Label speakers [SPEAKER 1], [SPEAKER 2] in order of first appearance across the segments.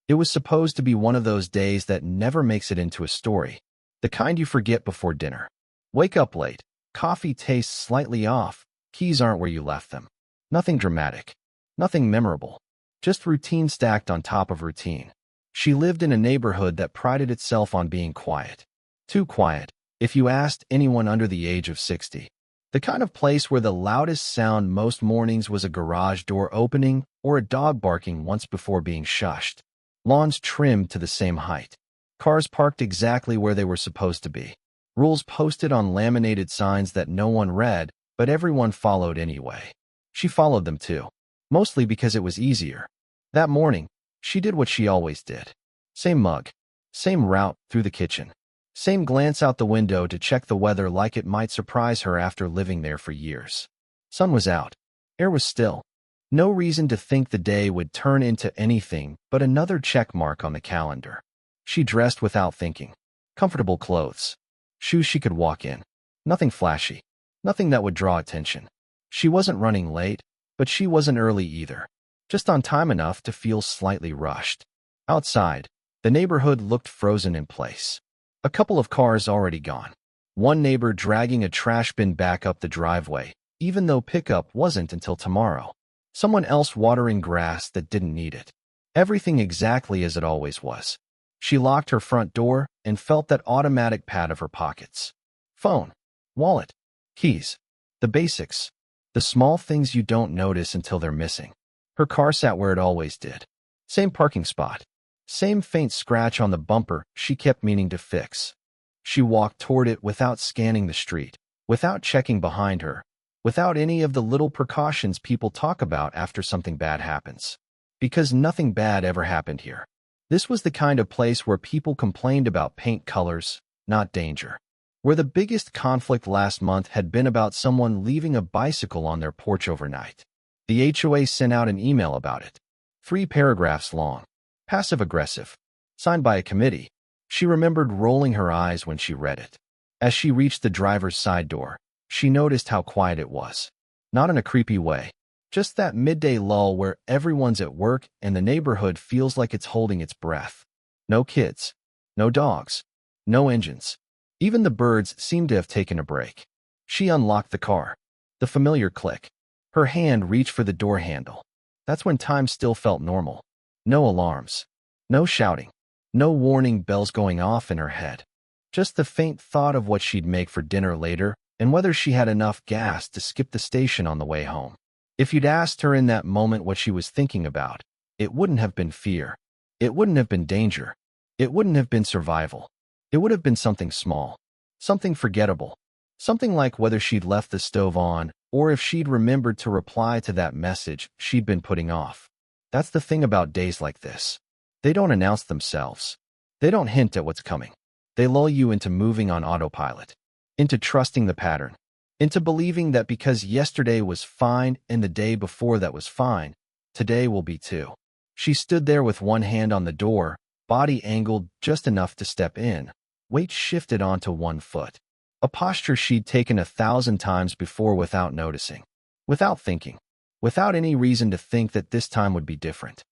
[SPEAKER 1] It was supposed to be one of those days that never makes it into a story, the kind you forget before dinner. Wake up late, coffee tastes slightly off, keys aren't where you left them. Nothing dramatic, nothing memorable, just routine stacked on top of routine. She lived in a neighborhood that prided itself on being quiet. Too quiet, if you asked anyone under the age of 60. The kind of place where the loudest sound most mornings was a garage door opening or a dog barking once before being shushed. Lawns trimmed to the same height. Cars parked exactly where they were supposed to be. Rules posted on laminated signs that no one read, but everyone followed anyway. She followed them too, mostly because it was easier. That morning, she did what she always did. Same mug, same route through the kitchen, same glance out the window to check the weather like it might surprise her after living there for years. Sun was out. Air was still. No reason to think the day would turn into anything but another check mark on the calendar. She dressed without thinking. Comfortable clothes. Shoes she could walk in. Nothing flashy. Nothing that would draw attention. She wasn't running late, but she wasn't early either. Just on time enough to feel slightly rushed. Outside, the neighborhood looked frozen in place. A couple of cars already gone. One neighbor dragging a trash bin back up the driveway, even though pickup wasn't until tomorrow. Someone else watering grass that didn't need it. Everything exactly as it always was. She locked her front door and felt that automatic pat of her pockets. Phone, wallet, keys. The basics. The small things you don't notice until they're missing. Her car sat where it always did. Same parking spot. Same faint scratch on the bumper she kept meaning to fix. She walked toward it without scanning the street, without checking behind her, without any of the little precautions people talk about after something bad happens. Because nothing bad ever happened here. This was the kind of place where people complained about paint colors, not danger. Where the biggest conflict last month had been about someone leaving a bicycle on their porch overnight. The HOA sent out an email about it. 3 paragraphs long. Passive-aggressive. Signed by a committee. She remembered rolling her eyes when she read it. As she reached the driver's side door, she noticed how quiet it was. Not in a creepy way. Just that midday lull where everyone's at work and the neighborhood feels like it's holding its breath. No kids. No dogs. No engines. Even the birds seemed to have taken a break. She unlocked the car. The familiar click. Her hand reached for the door handle. That's when time still felt normal. No alarms. No shouting. No warning bells going off in her head. Just the faint thought of what she'd make for dinner later and whether she had enough gas to skip the station on the way home. If you'd asked her in that moment what she was thinking about, it wouldn't have been fear. It wouldn't have been danger. It wouldn't have been survival. It would have been something small. Something forgettable. Something like whether she'd left the stove on or if she'd remembered to reply to that message she'd been putting off. That's the thing about days like this. They don't announce themselves. They don't hint at what's coming. They lull you into moving on autopilot, into trusting the pattern, into believing that because yesterday was fine and the day before that was fine, today will be too. She stood there with one hand on the door, body angled just enough to step in, weight shifted onto one foot. A posture she'd taken 1,000 times before without noticing, without thinking, without any reason to think that this time would be different.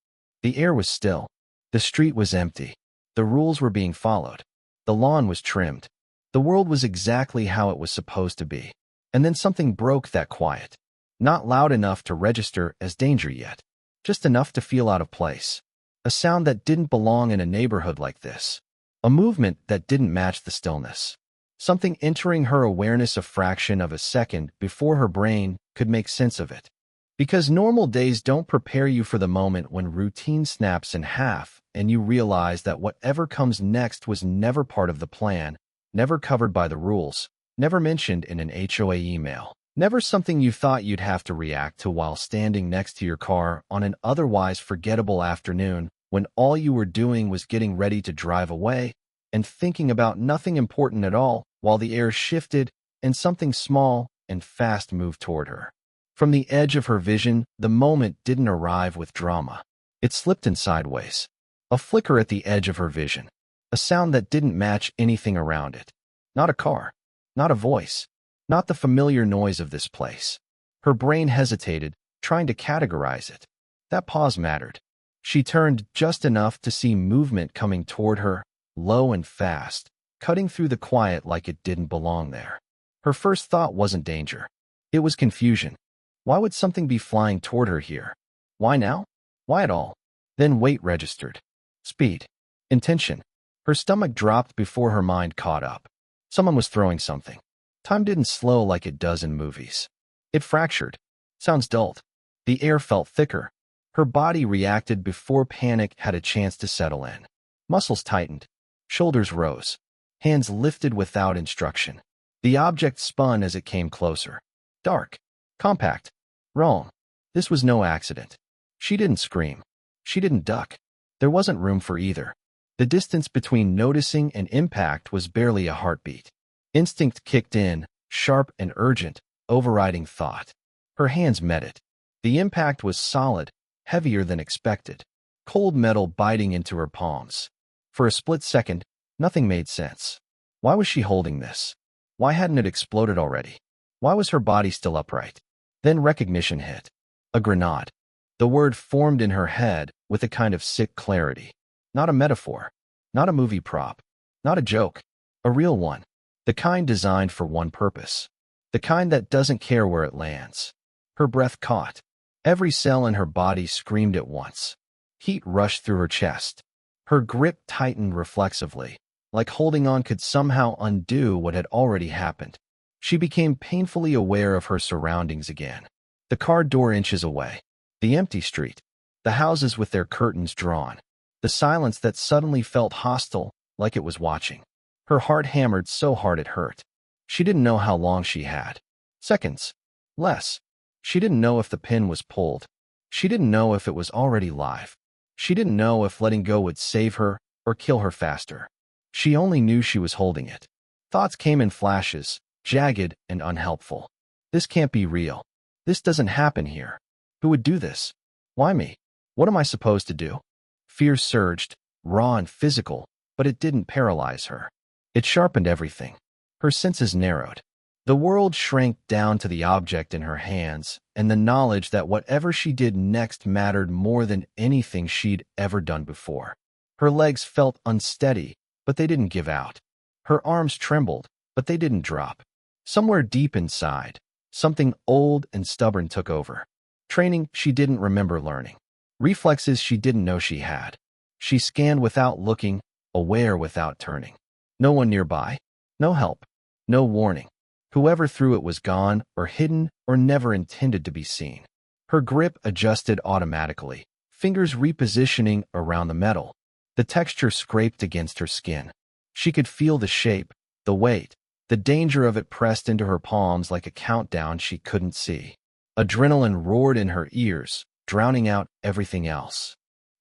[SPEAKER 1] The air was still. The street was empty. The rules were being followed. The lawn was trimmed. The world was exactly how it was supposed to be. And then something broke that quiet. Not loud enough to register as danger yet. Just enough to feel out of place. A sound that didn't belong in a neighborhood like this. A movement that didn't match the stillness. Something entering her awareness a fraction of a second before her brain could make sense of it. Because normal days don't prepare you for the moment when routine snaps in half and you realize that whatever comes next was never part of the plan, never covered by the rules, never mentioned in an HOA email, never something you thought you'd have to react to while standing next to your car on an otherwise forgettable afternoon when all you were doing was getting ready to drive away and thinking about nothing important at all while the air shifted and something small and fast moved toward her. From the edge of her vision, the moment didn't arrive with drama. It slipped in sideways. A flicker at the edge of her vision. A sound that didn't match anything around it. Not a car. Not a voice. Not the familiar noise of this place. Her brain hesitated, trying to categorize it. That pause mattered. She turned just enough to see movement coming toward her, low and fast, cutting through the quiet like it didn't belong there. Her first thought wasn't danger. It was confusion. Why would something be flying toward her here? Why now? Why at all? Then weight registered. Speed. Intention. Her stomach dropped before her mind caught up. Someone was throwing something. Time didn't slow like it does in movies. It fractured. Sounds dulled. The air felt thicker. Her body reacted before panic had a chance to settle in. Muscles tightened. Shoulders rose. Hands lifted without instruction. The object spun as it came closer. Dark. Compact. Wrong. This was no accident. She didn't scream. She didn't duck. There wasn't room for either. The distance between noticing and impact was barely a heartbeat. Instinct kicked in, sharp and urgent, overriding thought. Her hands met it. The impact was solid, heavier than expected. Cold metal biting into her palms. For a split second, nothing made sense. Why was she holding this? Why hadn't it exploded already? Why was her body still upright? Then recognition hit. A grenade. The word formed in her head with a kind of sick clarity. Not a metaphor. Not a movie prop. Not a joke. A real one. The kind designed for one purpose. The kind that doesn't care where it lands. Her breath caught. Every cell in her body screamed at once. Heat rushed through her chest. Her grip tightened reflexively, like holding on could somehow undo what had already happened. She became painfully aware of her surroundings again. The car door inches away. The empty street. The houses with their curtains drawn. The silence that suddenly felt hostile, like it was watching. Her heart hammered so hard it hurt. She didn't know how long she had. Seconds. Less. She didn't know if the pin was pulled. She didn't know if it was already live. She didn't know if letting go would save her or kill her faster. She only knew she was holding it. Thoughts came in flashes, jagged and unhelpful. This can't be real. This doesn't happen here. Who would do this? Why me? What am I supposed to do? Fear surged, raw and physical, but it didn't paralyze her. It sharpened everything. Her senses narrowed. The world shrank down to the object in her hands, and the knowledge that whatever she did next mattered more than anything she'd ever done before. Her legs felt unsteady, but they didn't give out. Her arms trembled, but they didn't drop. Somewhere deep inside, something old and stubborn took over. Training she didn't remember learning. Reflexes she didn't know she had. She scanned without looking, aware without turning. No one nearby. No help. No warning. Whoever threw it was gone, or hidden, or never intended to be seen. Her grip adjusted automatically, fingers repositioning around the metal. The texture scraped against her skin. She could feel the shape, the weight, the danger of it pressed into her palms like a countdown she couldn't see. Adrenaline roared in her ears, drowning out everything else.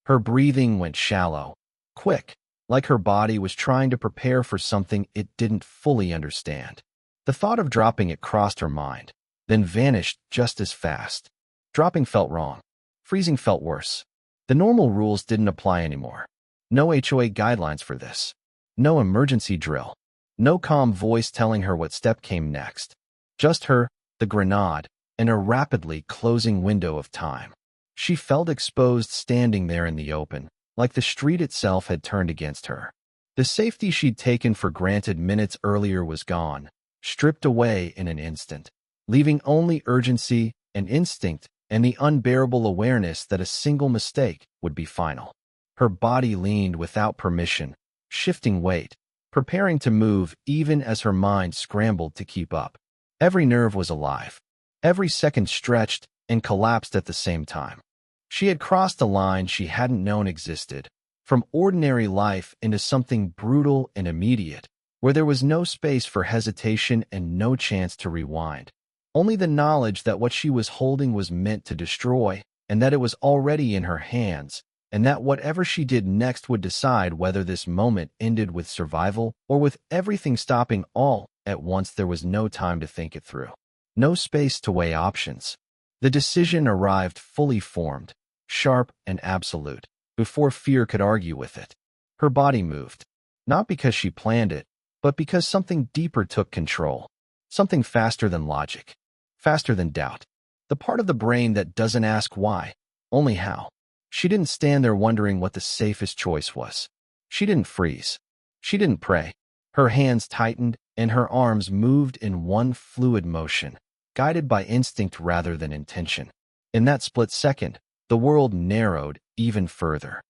[SPEAKER 1] Her breathing went shallow, quick, like her body was trying to prepare for something it didn't fully understand. The thought of dropping it crossed her mind, then vanished just as fast. Dropping felt wrong. Freezing felt worse. The normal rules didn't apply anymore. No HOA guidelines for this. No emergency drill. No calm voice telling her what step came next. Just her, the grenade, and a rapidly closing window of time. She felt exposed standing there in the open, like the street itself had turned against her. The safety she'd taken for granted minutes earlier was gone, stripped away in an instant, leaving only urgency and instinct and the unbearable awareness that a single mistake would be final. Her body leaned without permission, shifting weight, preparing to move even as her mind scrambled to keep up. Every nerve was alive. Every second stretched and collapsed at the same time. She had crossed a line she hadn't known existed, from ordinary life into something brutal and immediate, where there was no space for hesitation and no chance to rewind. Only the knowledge that what she was holding was meant to destroy, and that it was already in her hands, and that whatever she did next would decide whether this moment ended with survival or with everything stopping all at once. There was no time to think it through. No space to weigh options. The decision arrived fully formed, sharp and absolute, before fear could argue with it. Her body moved, not because she planned it, but because something deeper took control. Something faster than logic, faster than doubt. The part of the brain that doesn't ask why, only how. She didn't stand there wondering what the safest choice was. She didn't freeze. She didn't pray. Her hands tightened, and her arms moved in one fluid motion, guided by instinct rather than intention. In that split second, the world narrowed even further.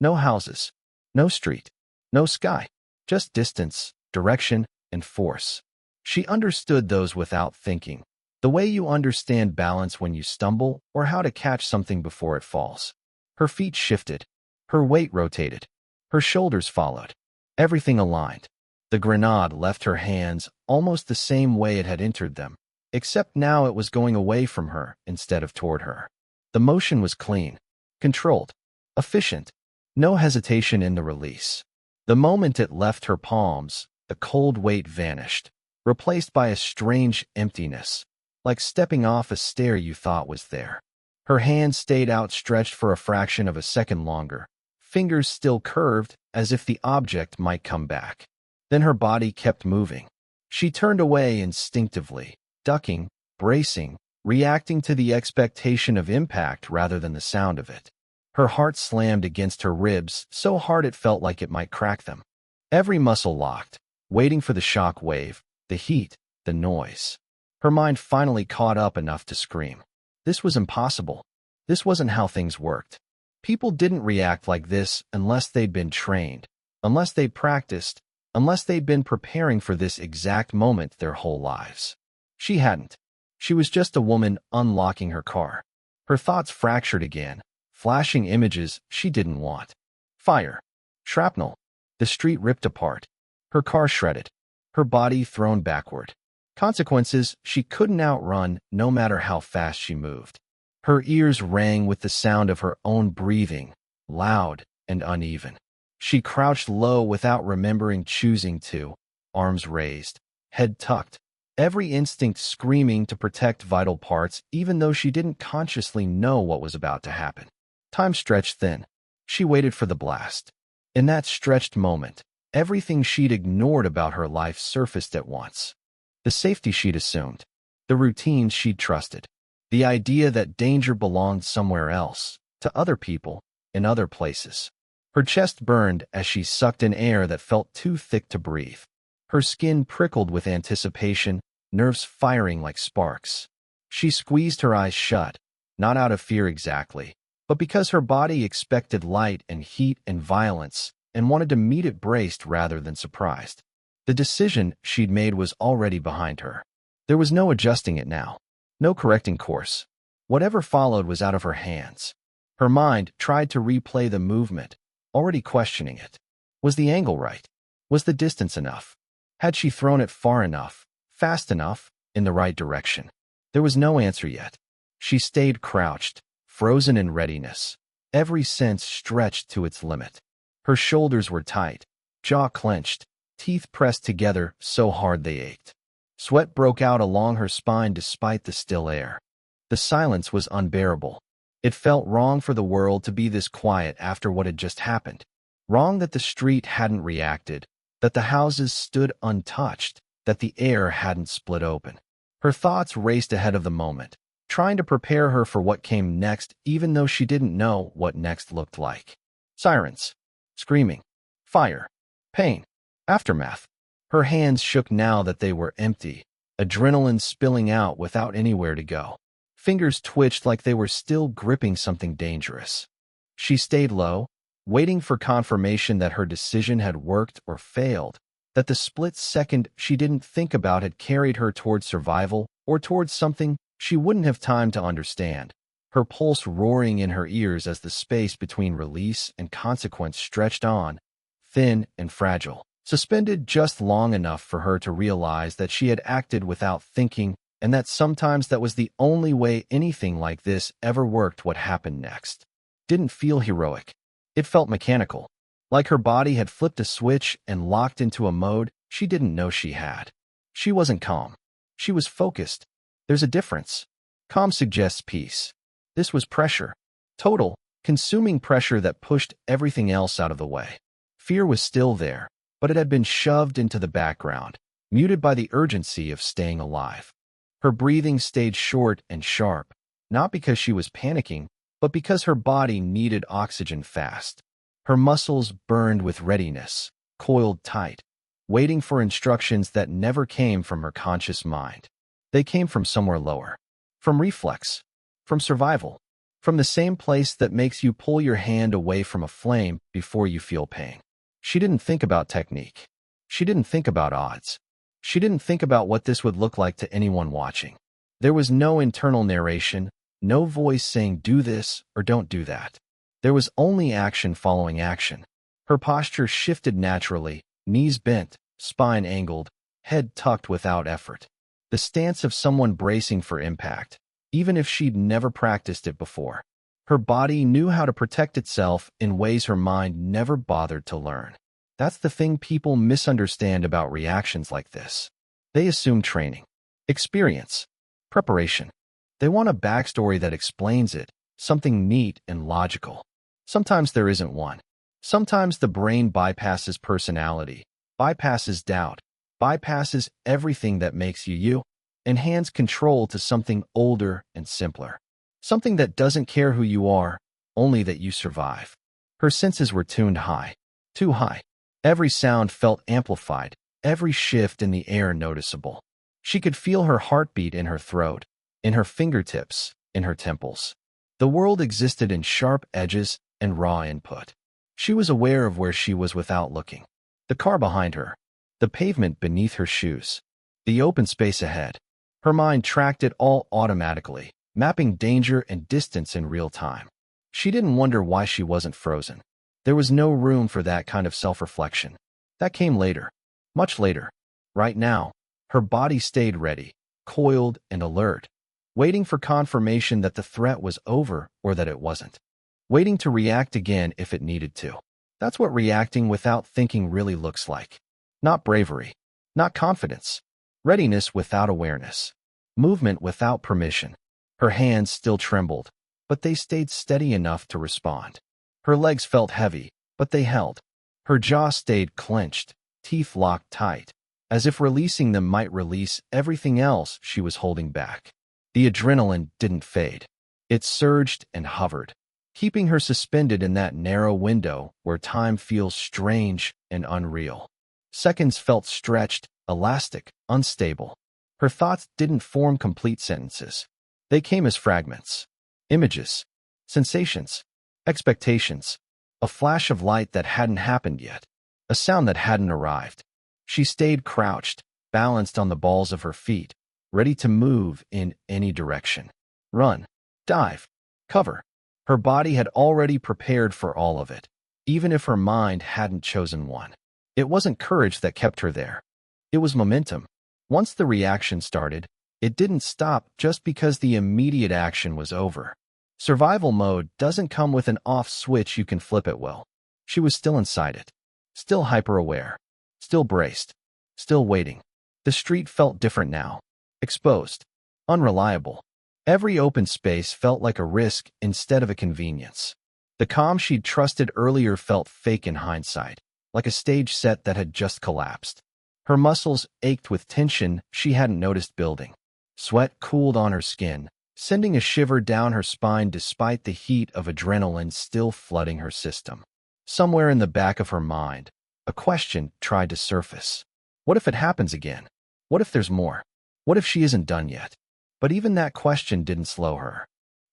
[SPEAKER 1] No houses, no street, no sky, just distance, direction, and force. She understood those without thinking, the way you understand balance when you stumble or how to catch something before it falls. Her feet shifted. Her weight rotated. Her shoulders followed. Everything aligned. The grenade left her hands almost the same way it had entered them, except now it was going away from her instead of toward her. The motion was clean, controlled, efficient. No hesitation in the release. The moment it left her palms, the cold weight vanished, replaced by a strange emptiness, like stepping off a stair you thought was there. Her hands stayed outstretched for a fraction of a second longer, fingers still curved as if the object might come back. Then her body kept moving. She turned away instinctively, ducking, bracing, reacting to the expectation of impact rather than the sound of it. Her heart slammed against her ribs so hard it felt like it might crack them. Every muscle locked, waiting for the shock wave, the heat, the noise. Her mind finally caught up enough to scream. This was impossible. This wasn't how things worked. People didn't react like this unless they'd been trained, unless they'd practiced, unless they'd been preparing for this exact moment their whole lives. She hadn't. She was just a woman unlocking her car. Her thoughts fractured again, flashing images she didn't want. Fire. Shrapnel. The street ripped apart. Her car shredded. Her body thrown backward. Consequences she couldn't outrun no matter how fast she moved. Her ears rang with the sound of her own breathing, loud and uneven. She crouched low without remembering choosing to, arms raised, head tucked, every instinct screaming to protect vital parts even though she didn't consciously know what was about to happen. Time stretched thin. She waited for the blast. In that stretched moment, everything she'd ignored about her life surfaced at once. The safety she'd assumed, the routines she'd trusted, the idea that danger belonged somewhere else, to other people, in other places. Her chest burned as she sucked in air that felt too thick to breathe. Her skin prickled with anticipation, nerves firing like sparks. She squeezed her eyes shut, not out of fear exactly, but because her body expected light and heat and violence and wanted to meet it braced rather than surprised. The decision she'd made was already behind her. There was no adjusting it now, no correcting course. Whatever followed was out of her hands. Her mind tried to replay the movement, already questioning it. Was the angle right? Was the distance enough? Had she thrown it far enough, fast enough, in the right direction? There was no answer yet. She stayed crouched, frozen in readiness, every sense stretched to its limit. Her shoulders were tight, jaw clenched, teeth pressed together so hard they ached. Sweat broke out along her spine despite the still air. The silence was unbearable. It felt wrong for the world to be this quiet after what had just happened. Wrong that the street hadn't reacted, that the houses stood untouched, that the air hadn't split open. Her thoughts raced ahead of the moment, trying to prepare her for what came next even though she didn't know what next looked like. Sirens. Screaming. Fire. Pain. Aftermath. Her hands shook now that they were empty, adrenaline spilling out without anywhere to go. Fingers twitched like they were still gripping something dangerous. She stayed low, waiting for confirmation that her decision had worked or failed, that the split second she didn't think about had carried her towards survival or towards something she wouldn't have time to understand, her pulse roaring in her ears as the space between release and consequence stretched on, thin and fragile, suspended just long enough for her to realize that she had acted without thinking and that sometimes that was the only way anything like this ever worked. What happened next didn't feel heroic. It felt mechanical, like her body had flipped a switch and locked into a mode she didn't know she had. She wasn't calm. She was focused. There's a difference. Calm suggests peace. This was pressure. Total, consuming pressure that pushed everything else out of the way. Fear was still there, but it had been shoved into the background, muted by the urgency of staying alive. Her breathing stayed short and sharp, not because she was panicking, but because her body needed oxygen fast. Her muscles burned with readiness, coiled tight, waiting for instructions that never came from her conscious mind. They came from somewhere lower, from reflex, from survival, from the same place that makes you pull your hand away from a flame before you feel pain. She didn't think about technique. She didn't think about odds. She didn't think about what this would look like to anyone watching. There was no internal narration, no voice saying do this or don't do that. There was only action following action. Her posture shifted naturally, knees bent, spine angled, head tucked without effort. The stance of someone bracing for impact, even if she'd never practiced it before. Her body knew how to protect itself in ways her mind never bothered to learn. That's the thing people misunderstand about reactions like this. They assume training, experience, preparation. They want a backstory that explains it, something neat and logical. Sometimes there isn't one. Sometimes the brain bypasses personality, bypasses doubt, bypasses everything that makes you you, and hands control to something older and simpler. Something that doesn't care who you are, only that you survive. Her senses were tuned high, too high. Every sound felt amplified, every shift in the air noticeable. She could feel her heartbeat in her throat, in her fingertips, in her temples. The world existed in sharp edges and raw input. She was aware of where she was without looking. The car behind her, the pavement beneath her shoes, the open space ahead. Her mind tracked it all automatically, mapping danger and distance in real time. She didn't wonder why she wasn't frozen. There was no room for that kind of self-reflection. That came later, much later. Right now, her body stayed ready, coiled and alert, waiting for confirmation that the threat was over or that it wasn't. Waiting to react again if it needed to. That's what reacting without thinking really looks like. Not bravery, not confidence. Readiness without awareness. Movement without permission. Her hands still trembled, but they stayed steady enough to respond. Her legs felt heavy, but they held. Her jaw stayed clenched, teeth locked tight, as if releasing them might release everything else she was holding back. The adrenaline didn't fade. It surged and hovered, keeping her suspended in that narrow window where time feels strange and unreal. Seconds felt stretched, elastic, unstable. Her thoughts didn't form complete sentences. They came as fragments. Images, sensations, expectations, a flash of light that hadn't happened yet, a sound that hadn't arrived. She stayed crouched, balanced on the balls of her feet, ready to move in any direction. Run, dive, cover. Her body had already prepared for all of it, even if her mind hadn't chosen one. It wasn't courage that kept her there. It was momentum. Once the reaction started, it didn't stop just because the immediate action was over. Survival mode doesn't come with an off switch you can flip at will. She was still inside it, still hyper-aware, still braced, still waiting. The street felt different now, exposed, unreliable. Every open space felt like a risk instead of a convenience. The calm she'd trusted earlier felt fake in hindsight, like a stage set that had just collapsed. Her muscles ached with tension she hadn't noticed building. Sweat cooled on her skin, sending a shiver down her spine despite the heat of adrenaline still flooding her system. Somewhere in the back of her mind, a question tried to surface. What if it happens again? What if there's more? What if she isn't done yet? But even that question didn't slow her.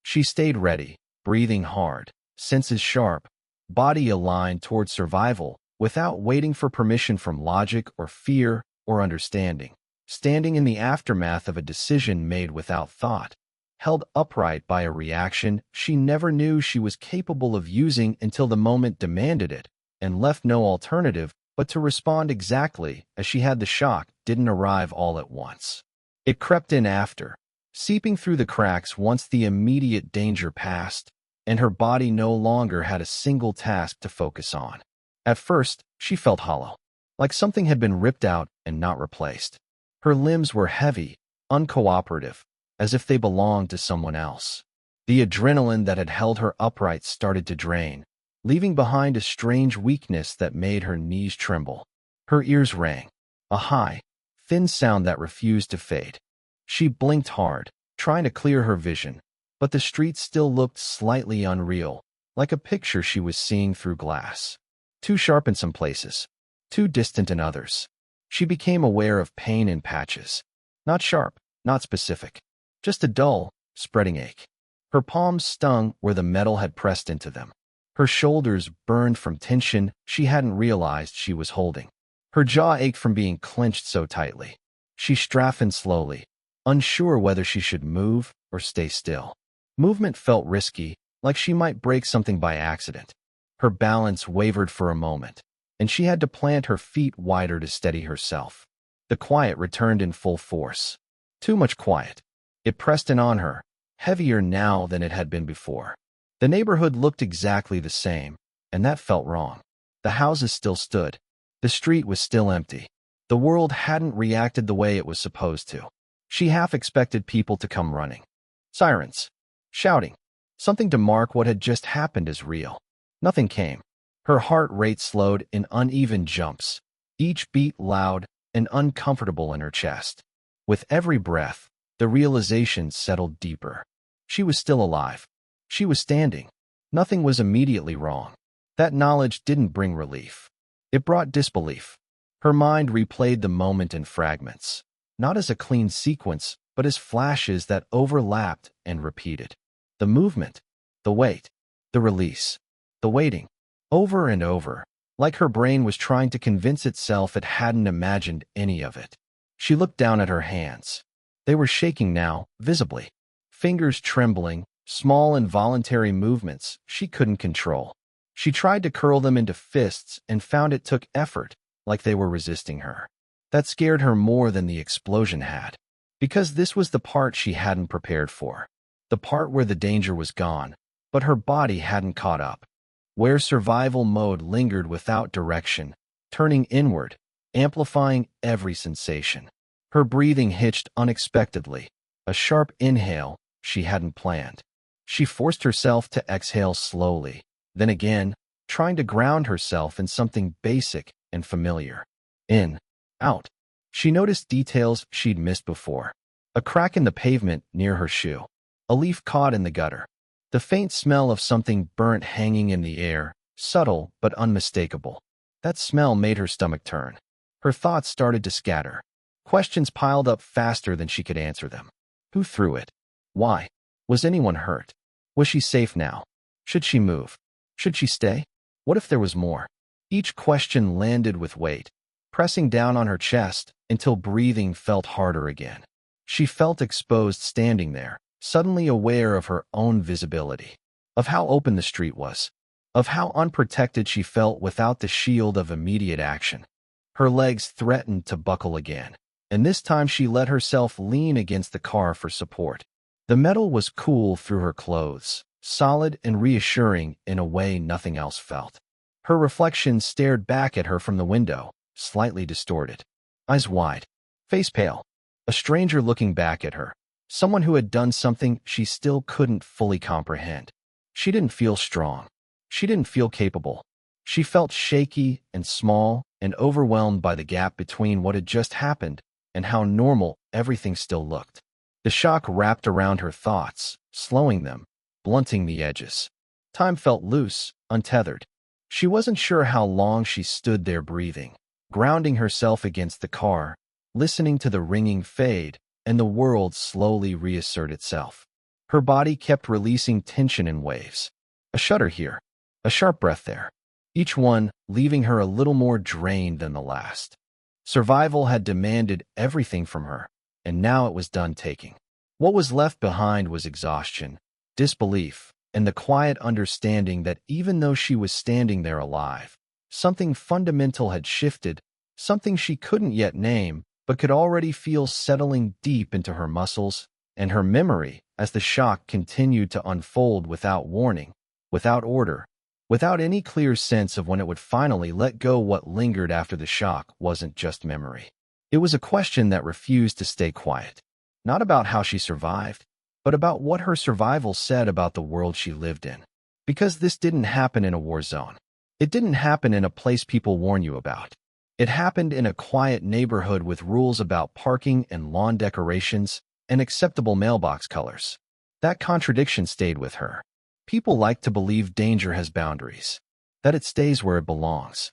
[SPEAKER 1] She stayed ready, breathing hard, senses sharp, body aligned toward survival, without waiting for permission from logic or fear or understanding. Standing in the aftermath of a decision made without thought, held upright by a reaction she never knew she was capable of using until the moment demanded it, and left no alternative but to respond exactly as she had. The shock didn't arrive all at once. It crept in after, seeping through the cracks once the immediate danger passed, and her body no longer had a single task to focus on. At first, she felt hollow, like something had been ripped out and not replaced. Her limbs were heavy, uncooperative, as if they belonged to someone else. The adrenaline that had held her upright started to drain, leaving behind a strange weakness that made her knees tremble. Her ears rang, a high, thin sound that refused to fade. She blinked hard, trying to clear her vision, but the street still looked slightly unreal, like a picture she was seeing through glass. Too sharp in some places, too distant in others. She became aware of pain in patches. Not sharp, not specific, just a dull, spreading ache. Her palms stung where the metal had pressed into them. Her shoulders burned from tension she hadn't realized she was holding. Her jaw ached from being clenched so tightly. She straightened slowly, unsure whether she should move or stay still. Movement felt risky, like she might break something by accident. Her balance wavered for a moment, and she had to plant her feet wider to steady herself. The quiet returned in full force. Too much quiet. It pressed in on her, heavier now than it had been before. The neighborhood looked exactly the same, and that felt wrong. The houses still stood. The street was still empty. The world hadn't reacted the way it was supposed to. She half expected people to come running. Sirens. Shouting. Something to mark what had just happened as real. Nothing came. Her heart rate slowed in uneven jumps, each beat loud and uncomfortable in her chest. With every breath, the realization settled deeper. She was still alive. She was standing. Nothing was immediately wrong. That knowledge didn't bring relief. It brought disbelief. Her mind replayed the moment in fragments, not as a clean sequence, but as flashes that overlapped and repeated. The movement, the wait, the release, the waiting, over and over, like her brain was trying to convince itself it hadn't imagined any of it. She looked down at her hands. They were shaking now, visibly. Fingers trembling, small involuntary movements she couldn't control. She tried to curl them into fists and found it took effort, like they were resisting her. That scared her more than the explosion had, because this was the part she hadn't prepared for. The part where the danger was gone, but her body hadn't caught up. Where survival mode lingered without direction, turning inward, amplifying every sensation. Her breathing hitched unexpectedly, a sharp inhale she hadn't planned. She forced herself to exhale slowly, then again, trying to ground herself in something basic and familiar. In, out. She noticed details she'd missed before. A crack in the pavement near her shoe. A leaf caught in the gutter. The faint smell of something burnt hanging in the air, subtle but unmistakable. That smell made her stomach turn. Her thoughts started to scatter. Questions piled up faster than she could answer them. Who threw it? Why? Was anyone hurt? Was she safe now? Should she move? Should she stay? What if there was more? Each question landed with weight, pressing down on her chest until breathing felt harder again. She felt exposed standing there, suddenly aware of her own visibility, of how open the street was, of how unprotected she felt without the shield of immediate action. Her legs threatened to buckle again, and this time she let herself lean against the car for support. The metal was cool through her clothes, solid and reassuring in a way nothing else felt. Her reflection stared back at her from the window, slightly distorted. Eyes wide, face pale. A stranger looking back at her. Someone who had done something she still couldn't fully comprehend. She didn't feel strong. She didn't feel capable. She felt shaky and small and overwhelmed by the gap between what had just happened and how normal everything still looked. The shock wrapped around her thoughts, slowing them, blunting the edges. Time felt loose, untethered. She wasn't sure how long she stood there breathing, grounding herself against the car, listening to the ringing fade, and the world slowly reassert itself. Her body kept releasing tension in waves. A shudder here, a sharp breath there, each one leaving her a little more drained than the last. Survival had demanded everything from her, and now it was done taking. What was left behind was exhaustion, disbelief, and the quiet understanding that even though she was standing there alive, something fundamental had shifted, something she couldn't yet name, but could already feel settling deep into her muscles and her memory as the shock continued to unfold without warning, without order, without any clear sense of when it would finally let go. What lingered after the shock wasn't just memory. It was a question that refused to stay quiet, not about how she survived, but about what her survival said about the world she lived in. Because this didn't happen in a war zone. It didn't happen in a place people warn you about. It happened in a quiet neighborhood with rules about parking and lawn decorations and acceptable mailbox colors. That contradiction stayed with her. People like to believe danger has boundaries, that it stays where it belongs,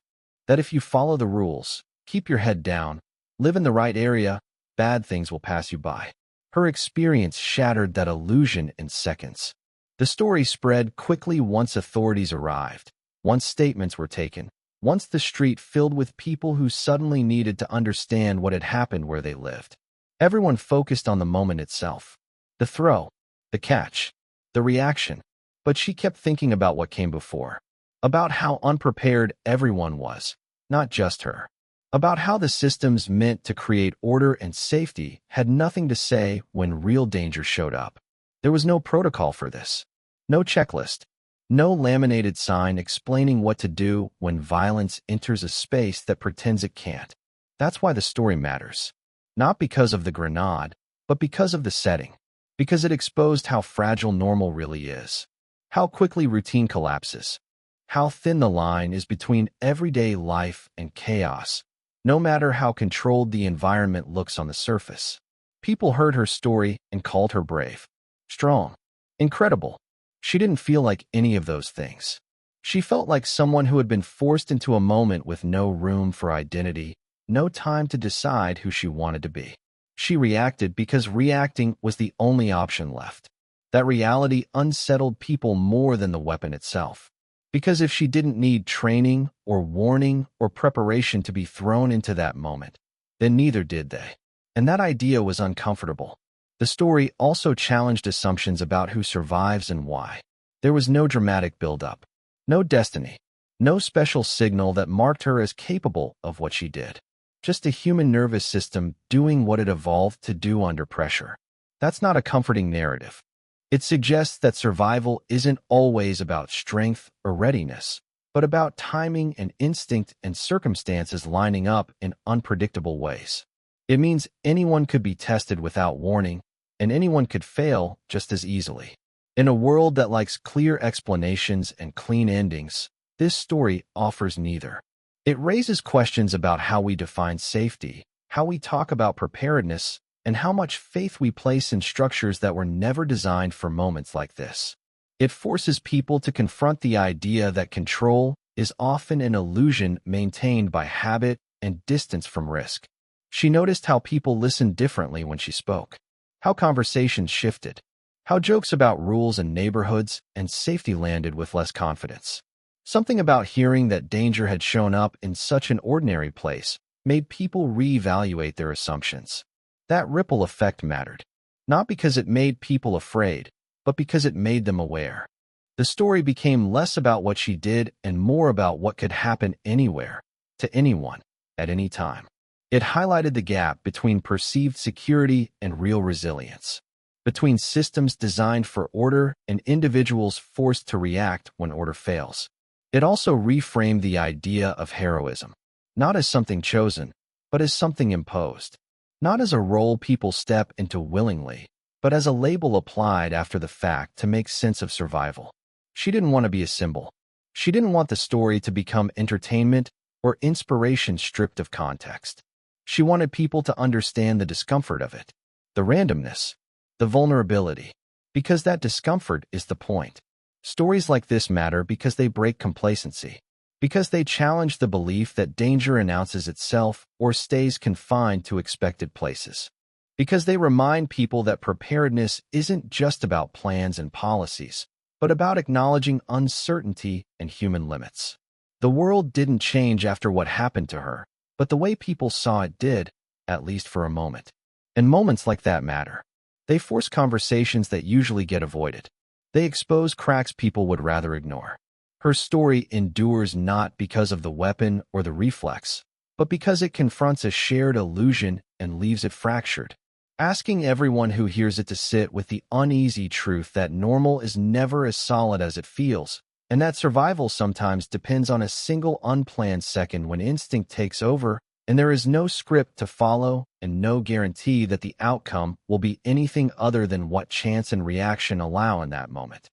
[SPEAKER 1] that if you follow the rules, keep your head down, live in the right area, bad things will pass you by. Her experience shattered that illusion in seconds. The story spread quickly once authorities arrived, once statements were taken, once the street filled with people who suddenly needed to understand what had happened where they lived. Everyone focused on the moment itself. The throw, the catch, the reaction. But she kept thinking about what came before. About how unprepared everyone was, not just her. About how the systems meant to create order and safety had nothing to say when real danger showed up. There was no protocol for this. No checklist. No laminated sign explaining what to do when violence enters a space that pretends it can't. That's why the story matters. Not because of the grenade, but because of the setting. Because it exposed how fragile normal really is. How quickly routine collapses. How thin the line is between everyday life and chaos, no matter how controlled the environment looks on the surface. People heard her story and called her brave, strong, incredible. She didn't feel like any of those things. She felt like someone who had been forced into a moment with no room for identity, no time to decide who she wanted to be. She reacted because reacting was the only option left. That reality unsettled people more than the weapon itself. Because if she didn't need training or warning or preparation to be thrown into that moment, then neither did they. And that idea was uncomfortable. The story also challenged assumptions about who survives and why. There was no dramatic build-up, no destiny, no special signal that marked her as capable of what she did. Just a human nervous system doing what it evolved to do under pressure. That's not a comforting narrative. It suggests that survival isn't always about strength or readiness, but about timing and instinct and circumstances lining up in unpredictable ways. It means anyone could be tested without warning, and anyone could fail just as easily. In a world that likes clear explanations and clean endings, this story offers neither. It raises questions about how we define safety, how we talk about preparedness, and how much faith we place in structures that were never designed for moments like this. It forces people to confront the idea that control is often an illusion maintained by habit and distance from risk. She noticed how people listened differently when she spoke, how conversations shifted, how jokes about rules and neighborhoods and safety landed with less confidence. Something about hearing that danger had shown up in such an ordinary place made people reevaluate their assumptions. That ripple effect mattered, not because it made people afraid, but because it made them aware. The story became less about what she did and more about what could happen anywhere, to anyone, at any time. It highlighted the gap between perceived security and real resilience, between systems designed for order and individuals forced to react when order fails. It also reframed the idea of heroism, not as something chosen, but as something imposed. Not as a role people step into willingly, but as a label applied after the fact to make sense of survival. She didn't want to be a symbol. She didn't want the story to become entertainment or inspiration stripped of context. She wanted people to understand the discomfort of it, the randomness, the vulnerability, because that discomfort is the point. Stories like this matter because they break complacency, because they challenge the belief that danger announces itself or stays confined to expected places, because they remind people that preparedness isn't just about plans and policies, but about acknowledging uncertainty and human limits. The world didn't change after what happened to her, but the way people saw it did, at least for a moment. And moments like that matter. They force conversations that usually get avoided. They expose cracks people would rather ignore. Her story endures not because of the weapon or the reflex, but because it confronts a shared illusion and leaves it fractured, asking everyone who hears it to sit with the uneasy truth that normal is never as solid as it feels, and that survival sometimes depends on a single unplanned second when instinct takes over, and there is no script to follow and no guarantee that the outcome will be anything other than what chance and reaction allow in that moment.